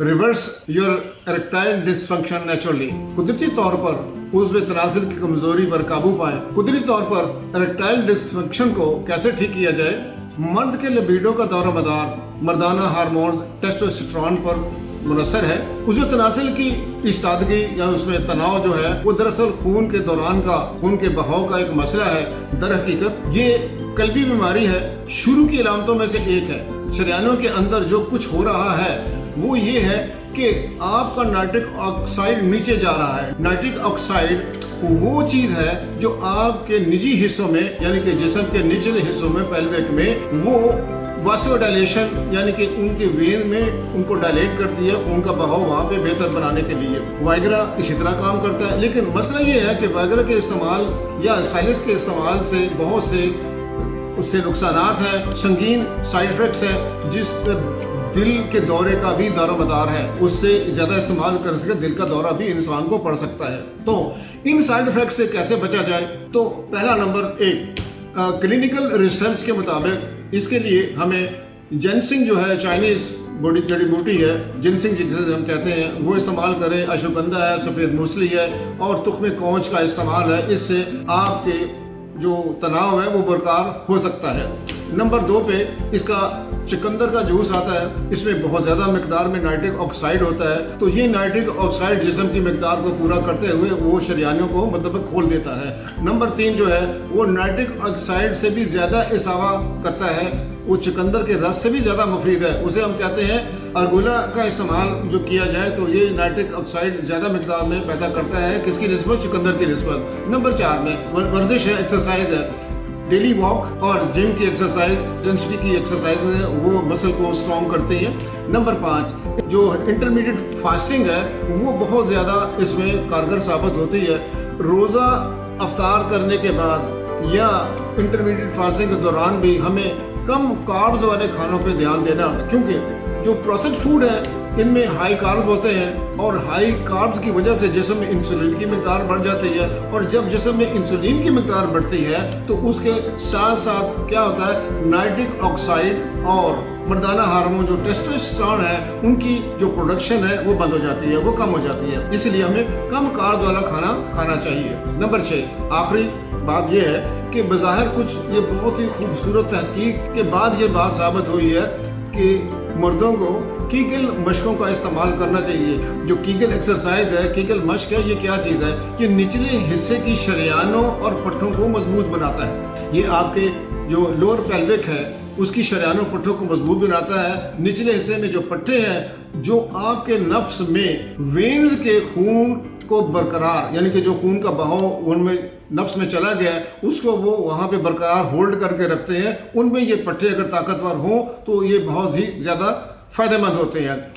Reverse your erectile dysfunction naturally. कुदरती तौर पर उज़्व तनाज़ुल की कमजोरी पर काबू पाएं। कुदरती तौर पर इरेक्टाइल डिसफंक्शन को कैसे ठीक किया जाए? मर्द के लिबिडो का दौर मदार मर्दाना हार्मोन टेस्टोस्टेरोन पर मुनसर है। उज़्व तनाज़ुल की इस्तादगी या उसमें तनाव जो है वो दरअसल खून के दौरान का खून के बहाव का एक मसला है। दर हकीकत ये कल्बी बीमारी है। शुरू की अलामतों में से एक है। शरियानों के अंदर जो कुछ हो रहा है वो ये है कि आपका नाइट्रिक ऑक्साइड नीचे जा रहा है। नाइट्रिक ऑक्साइड वो चीज़ है जो आपके निजी हिस्सों में यानी कि जिस्म के निचले हिस्सों में पेल्विक में वो वासोडाइलेशन यानी कि उनके वेन में उनको डायलेट करती है, खून का बहाव वहाँ पे बेहतर बनाने के लिए। वाइग्रा इसी तरह काम करता है। लेकिन मसला ये है कि वाइग्रा के इस्तेमाल या साइलिस के इस्तेमाल से बहुत से उससे नुकसानात हैं, संगीन साइड इफेक्ट्स हैं, जिस पर दिल के दौरे का भी दारोमदार है। उससे ज़्यादा इस्तेमाल कर सके दिल का दौरा भी इंसान को पड़ सकता है। तो इन साइड इफेक्ट से कैसे बचा जाए? तो पहला नंबर 1, क्लिनिकल रिसर्च के मुताबिक इसके लिए हमें जिनसिंग जो है चाइनीज़ बड़ी जड़ी बूटी है, जिनसिंग जिसे हम कहते हैं, वो इस्तेमाल करें। अश्वगंधा है, सफ़ेद मूसली है और तुख्म कौच का इस्तेमाल है। इससे आपके जो तनाव है वो बरकरार हो सकता है। नंबर 2 पे इसका चुकंदर का जूस आता है। इसमें बहुत ज़्यादा मिकदार में नाइट्रिक ऑक्साइड होता है। तो ये नाइट्रिक ऑक्साइड जिस्म की मिकदार को पूरा करते हुए वो शरियानों को मतलब खोल देता है। नंबर 3 जो है वो नाइट्रिक ऑक्साइड से भी ज़्यादा इसावा करता है। वो चुकंदर के रस से भी ज़्यादा मुफीद है। उसे हम कहते हैं अर्गुला का इस्तेमाल जो किया जाए तो ये नाइट्रिक ऑक्साइड ज़्यादा मिकदार में पैदा करता है। किसकी निस्बत? चुकंदर की निस्बत। नंबर 4 में वर्जिश है, एक्सरसाइज है। डेली वॉक और जिम की एक्सरसाइज, इंटेंसिटी की एक्सरसाइज है, वो मसल को स्ट्रॉन्ग करती हैं। नंबर 5 जो इंटरमीडिएट फास्टिंग है वो बहुत ज़्यादा इसमें कारगर साबित होती है। रोज़ा अफ्तार करने के बाद या इंटरमीडिएट फास्टिंग के दौरान भी हमें कम कार्ब्स वाले खानों पे ध्यान देना, क्योंकि जो प्रोसेस्ड फूड है इनमें हाई कार्ब होते हैं और हाई कार्ब्स की वजह से जिस्म में इंसुलिन की मिकदार बढ़ जाती है। और जब जिस्म में इंसुलिन की मिकदार बढ़ती है तो उसके साथ साथ क्या होता है, नाइट्रिक ऑक्साइड और मर्दाना हार्मोन जो टेस्टोस्टेरोन है उनकी जो प्रोडक्शन है वो बंद हो जाती है, वो कम हो जाती है। इसलिए हमें कम कार्ब वाला खाना खाना चाहिए। नंबर 6 आखिरी बात यह है कि बज़ाहिर कुछ ये बहुत ही खूबसूरत तहकीक के बाद ये बात साबित हुई है कि मर्दों को कीगल मशकों का इस्तेमाल करना चाहिए। जो कीगल एक्सरसाइज है, कीगल मश्क है, ये क्या चीज़ है? ये निचले हिस्से की शरियानों और पट्टों को मजबूत बनाता है। ये आपके जो लोअर पेल्विक है उसकी शरियानों पट्टों को मजबूत बनाता है। निचले हिस्से में जो पट्टे हैं जो आपके नफ्स में वेन्स के खून को बरकरार यानी कि जो खून का बहाव उनमें नफ्स में चला गया है उसको वो वहाँ पे बरकरार होल्ड करके रखते हैं। उनमें ये पट्टे अगर ताकतवर हों तो ये बहुत ही ज़्यादा फ़ायदेमंद होते हैं।